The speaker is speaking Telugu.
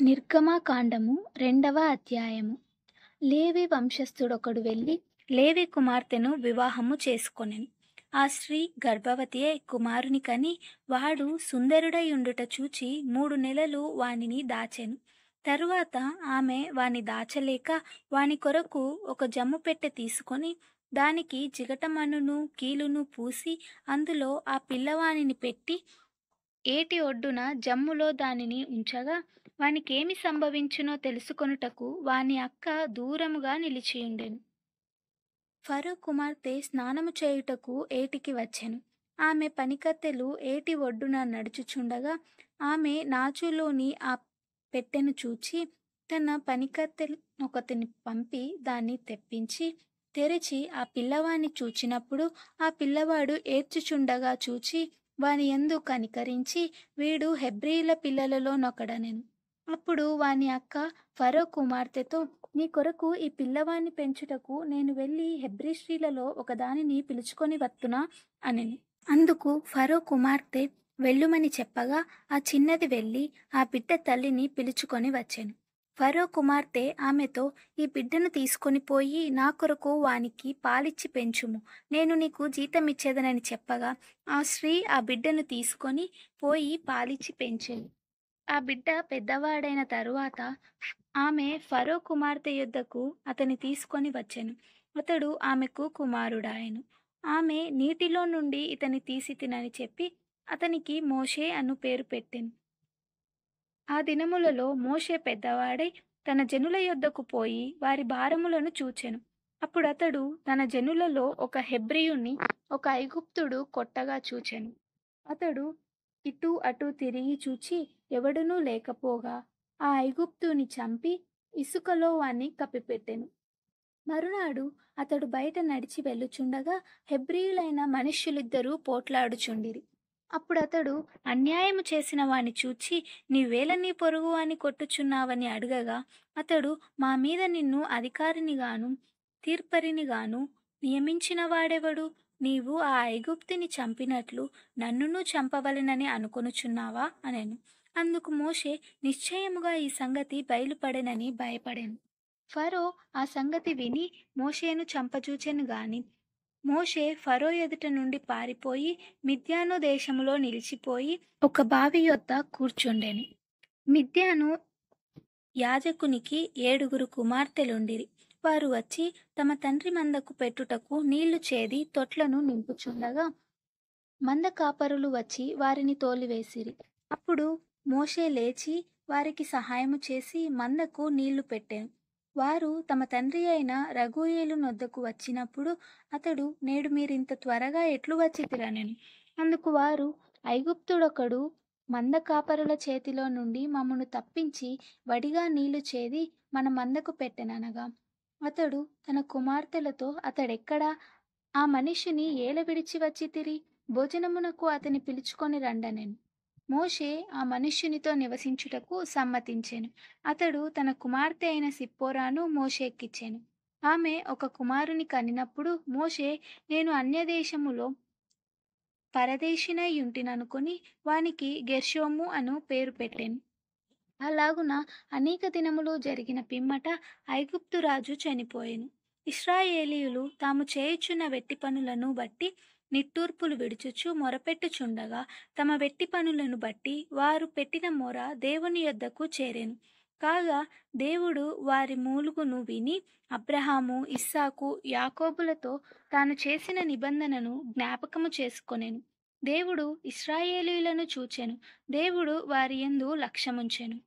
నిర్గమకాండము 2వ అధ్యాయము. లేవి వంశస్థుడొకడు వెళ్ళి లేవి కుమార్తెను వివాహము చేసుకొనెను. ఆ స్త్రీ గర్భవతి అయి కుమారుని కని వాడు సుందరుడై ఉండుట చూచి 3 నెలలు వానిని దాచెను. తరువాత ఆమె వాని దాచలేక వాని కొరకు ఒక జమ్ము పెట్టె తీసుకొని దానికి జిగటమన్నును కీలును పూసి అందులో ఆ పిల్లవానిని పెట్టి ఏటి ఒడ్డున జమ్ములో దానిని ఉంచగా వానికేమి సంభవించునో తెలుసుకొనుటకు వాని అక్క దూరముగా నిలిచియుండెను. ఫరో కుమార్తె స్నానము చేయుటకు ఏటికి వచ్చెను. ఆమె పనికత్తెలు ఏటి ఒడ్డున నడుచుచుండగా ఆమె నాచులోని ఆ పెట్టెను చూచి తన పనికత్తెనొకతిని పంపి దాన్ని తెప్పించి తెరిచి ఆ పిల్లవాని చూచినప్పుడు ఆ పిల్లవాడు ఏడ్చుచుండగా చూచి వాని యందు కనికరించి వీడు హెబ్రీయుల పిల్లలలో నొకడనెను. అప్పుడు వాని అక్క ఫరో కుమార్తెతో, నీ కొరకు ఈ పిల్లవాన్ని పెంచుటకు నేను వెళ్ళి హెబ్రీ స్త్రీలలో ఒకదానిని పిలుచుకొని వత్తునా అనెను. అందుకు ఫరో కుమార్తె వెళ్ళుమని చెప్పగా ఆ చిన్నది వెళ్ళి ఆ బిడ్డ తల్లిని పిలుచుకొని వచ్చెను. ఫరో కుమార్తె ఆమెతో, ఈ బిడ్డను తీసుకొని పోయి నా కొరకు వానికి పాలిచ్చి పెంచుము, నేను నీకు జీతమిచ్చేదనని చెప్పగా ఆ స్త్రీ ఆ బిడ్డను తీసుకొని పోయి పాలిచ్చి పెంచెను. ఆ బిడ్డ పెద్దవాడైన తరువాత ఆమె ఫరో కుమార్తె యొద్దకు అతని తీసుకొని వచ్చెను. అతడు ఆమెకు కుమారుడాయెను. ఆమె నీటిలో నుండి ఇతని తీసి తినని చెప్పి అతనికి మోషే అను పేరు పెట్టెను. ఆ దినములలో మోషే పెద్దవాడై తన జనుల యొద్దకు పోయి వారి భారములను చూచెను. అప్పుడతడు తన జనులలో ఒక హెబ్రీయుని ఒక ఐగుప్తుడు కొట్టగా చూచెను. అతడు ఇటు అటు తిరిగి చూచి ఎవడునూ లేకపోగా ఆ ఐగుప్తుని చంపి ఇసుకలో వాణ్ణి కప్పిపెట్టెను. మరునాడు అతడు బయట నడిచి వెళ్ళుచుండగా హెబ్రీయులైన మనుష్యులిద్దరూ పోట్లాడుచుండిరి. అప్పుడతడు అన్యాయము చేసిన వాని చూచి నీవేళ నీ పొరుగు వాని కొట్టుచున్నావని అడగగా అతడు మా మీద నిన్ను అధికారినిగాను తీర్పరినిగాను నియమించిన వాడెవడు? నీవు ఆ ఐగుప్తుని చంపినట్లు నన్నును చంపవలెనని అనుకొనుచున్నావా అనెను. అందుకు మోషే నిశ్చయముగా ఈ సంగతి బయలుపడెనని భయపడెను. ఫరో ఆ సంగతి విని మోషేను చంపచూచెను గాని మోషే ఫరో ఎదుట నుండి పారిపోయి మిద్యాను దేశములో నిలిచిపోయి ఒక బావి యొద్ద కూర్చుండెను. మిద్యాను యాజకునికి 7 కుమార్తెలుండిరి. వారు వచ్చి తమ తండ్రి మందకు పెట్టుటకు నీళ్లు చేది తొట్లను నింపుచుండగా మంద కాపరులు వచ్చి వారిని తోలివేసిరి. అప్పుడు మోషే లేచి వారికి సహాయము చేసి మందకు నీళ్లు పెట్టెను. వారు తమ తండ్రి అయిన రగూయేలు నొద్దకు వచ్చినప్పుడు అతడు, నేడు మీరింత త్వరగా ఎట్లు వచ్చితిరనెను. అందుకు వారు, ఐగుప్తుడొకడు మంద కాపరుల చేతిలో నుండి మమ్మను తప్పించి వడిగా నీళ్లు చేది మన మందకు పెట్టెననగా అతడు తన కుమార్తెలతో, అతడెక్కడా? ఆ మనిషిని ఏల విడిచి వచ్చితిరి? భోజనమునకు అతని పిలుచుకొని రండనెను. మోషే ఆ మనుష్యునితో నివసించుటకు సమ్మతించెను. అతడు తన కుమార్తె అయిన సిప్పోరాను మోషేకిచ్చెను. ఆమె ఒక కుమారుని కనినప్పుడు మోషే, నేను అన్యదేశములో పరదేశినై యుంటిననుకొని వానికి గెర్షోము అను పేరు పెట్టెను. అలాగున అనేక దినములు జరిగిన పిమ్మట ఐగుప్తు రాజు చనిపోయెను. ఇశ్రాయేలీయులు తాము చేయుచున్న వెట్టి పనులను బట్టి నిట్టూర్పులు విడుచుచు మొరపెట్టుచుండగా తమ వెట్టి పనులను బట్టి వారు పెట్టిన మొర దేవుని యొద్దకు చేరెను. కాగా దేవుడు వారి మూలుగును విని అబ్రహాము, ఇస్సాకు, యాకోబులతో తాను చేసిన నిబంధనను జ్ఞాపకము చేసుకొనెను. దేవుడు ఇశ్రాయేలీయులను చూచెను. దేవుడు వారి యందు లక్ష్యముంచెను.